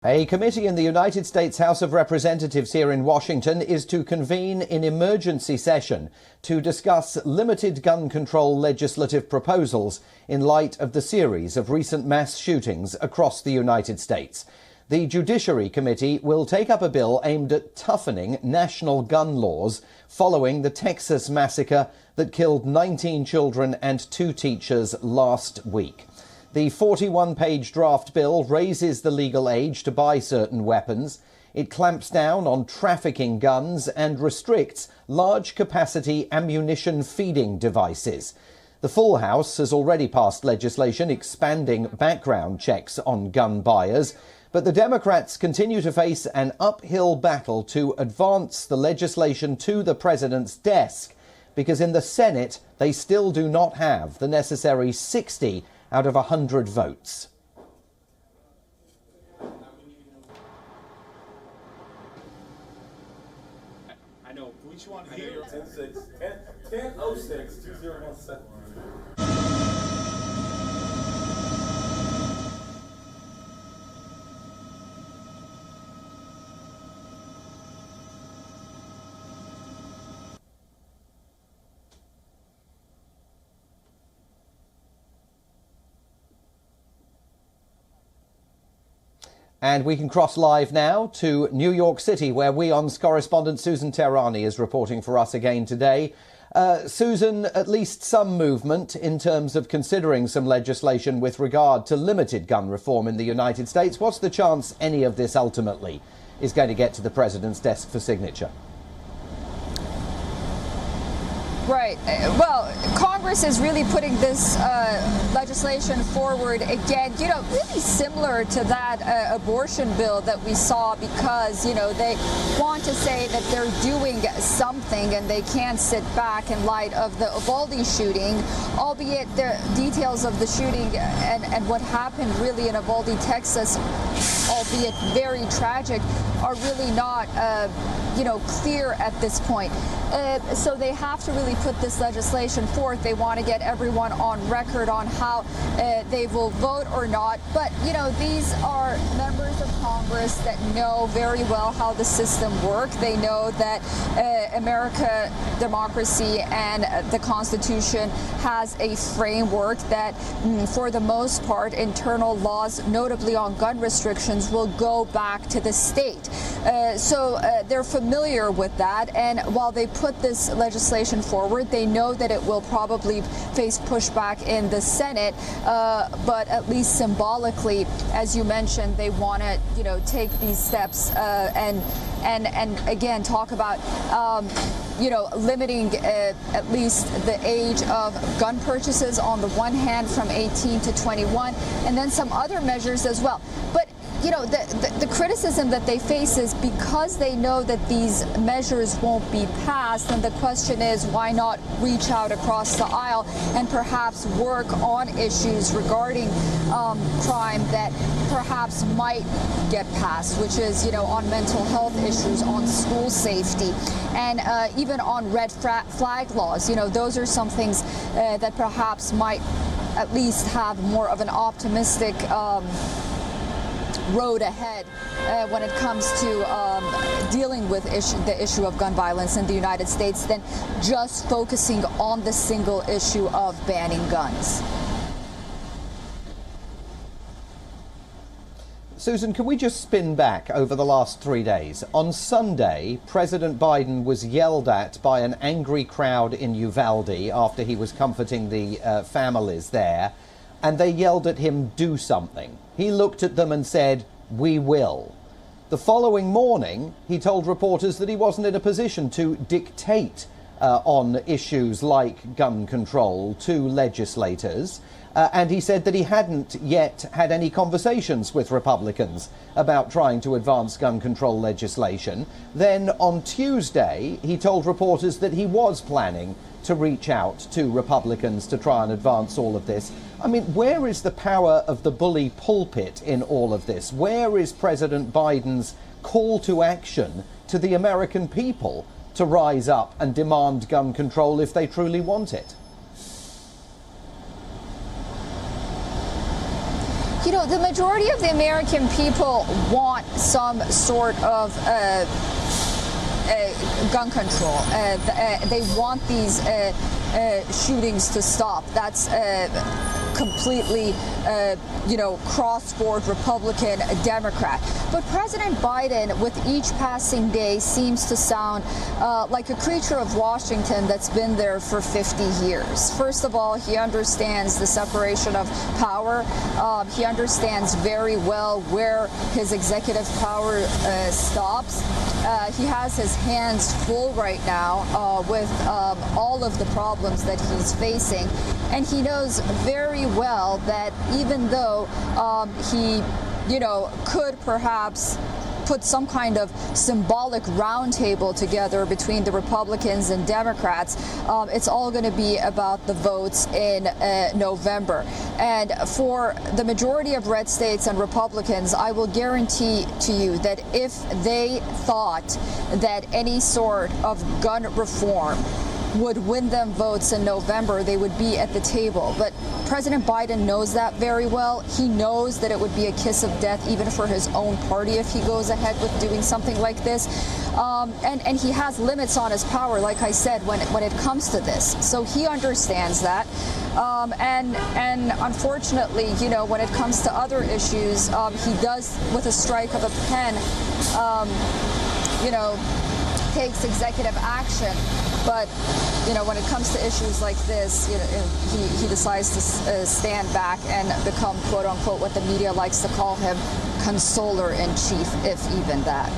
A committee in the United States House of Representatives here in Washington is to convene an emergency session to discuss limited gun control legislative proposals in light of the series of recent mass shootings across the United States. The Judiciary Committee will take up a bill aimed at toughening national gun laws following the Texas massacre that killed 19 children and 2 teachers last week. The 41-page draft bill raises the legal age to buy certain weapons. It clamps down on trafficking guns and restricts large-capacity ammunition feeding devices. The full House has already passed legislation expanding background checks on gun buyers, but the Democrats continue to face an uphill battle to advance the legislation to the president's desk, because in the Senate they still do not have the necessary 60 out of 100 votes. I know which one here. 10-06-2017. And we can cross live now to New York City, where WION's correspondent Susan Tehrani is reporting for us again today. Susan, at least some movement in terms of considering some legislation with regard to limited gun reform in the United States. What's the chance any of this ultimately is going to get to the president's desk for signature? Right. Well, Congress is really putting this legislation forward again, really similar to that abortion bill that we saw, because, they want to say that they're doing something and they can't sit back in light of the Uvalde shooting, albeit the details of the shooting and what happened really in Uvalde, Texas, albeit very tragic, are really not, clear at this point. So they have to really put this legislation forth. They want to get everyone on record on how they will vote or not. But, these are members of Congress that know very well how the system works. They know that America, democracy, and the Constitution has a framework that, for the most part, internal laws, notably on gun restrictions, will go back to the state. So they're familiar with that. And while they put this legislation forward, they know that it will probably face pushback in the Senate, but at least symbolically, as you mentioned, they want to, take these steps and again talk about, limiting at least the age of gun purchases on the one hand from 18 to 21, and then some other measures as well. But the criticism that they face is because they know that these measures won't be passed, and the question is, why not reach out across the aisle and perhaps work on issues regarding crime that perhaps might get passed, which is, on mental health issues, on school safety, and even on red flag laws. Those are some things that perhaps might at least have more of an optimistic road ahead when it comes to dealing with the issue of gun violence in the United States than just focusing on the single issue of banning guns. Susan, can we just spin back over the last 3 days? On Sunday, President Biden was yelled at by an angry crowd in Uvalde after he was comforting the families there, and they yelled at him, "Do something." He looked at them and said, "We will." The following morning, he told reporters that he wasn't in a position to dictate on issues like gun control to legislators. And he said that he hadn't yet had any conversations with Republicans about trying to advance gun control legislation. Then on Tuesday, he told reporters that he was planning to reach out to Republicans to try and advance all of this. I mean, where is the power of the bully pulpit in all of this? Where is President Biden's call to action to the American people to rise up and demand gun control if they truly want it? The majority of the American people want some sort of gun control. They want these shootings to stop. That's completely, cross-board Republican, Democrat. But President Biden, with each passing day, seems to sound like a creature of Washington that's been there for 50 years. First of all, he understands the separation of power. He understands very well where his executive power stops. He has his hands full right now with all of the problems that he's facing. And he knows very well that even though he, could perhaps put some kind of symbolic roundtable together between the Republicans and Democrats, it's all going to be about the votes in November. And for the majority of red states and Republicans, I will guarantee to you that if they thought that any sort of gun reform would win them votes in November, they would be at the table. But President Biden knows that very well. He knows that it would be a kiss of death even for his own party if he goes ahead with doing something like this. And he has limits on his power, like I said, when it comes to this. So he understands that. And unfortunately, when it comes to other issues, he does, with a strike of a pen, takes executive action. But, when it comes to issues like this, he decides to stand back and become, quote unquote, what the media likes to call him, consoler in chief, if even that.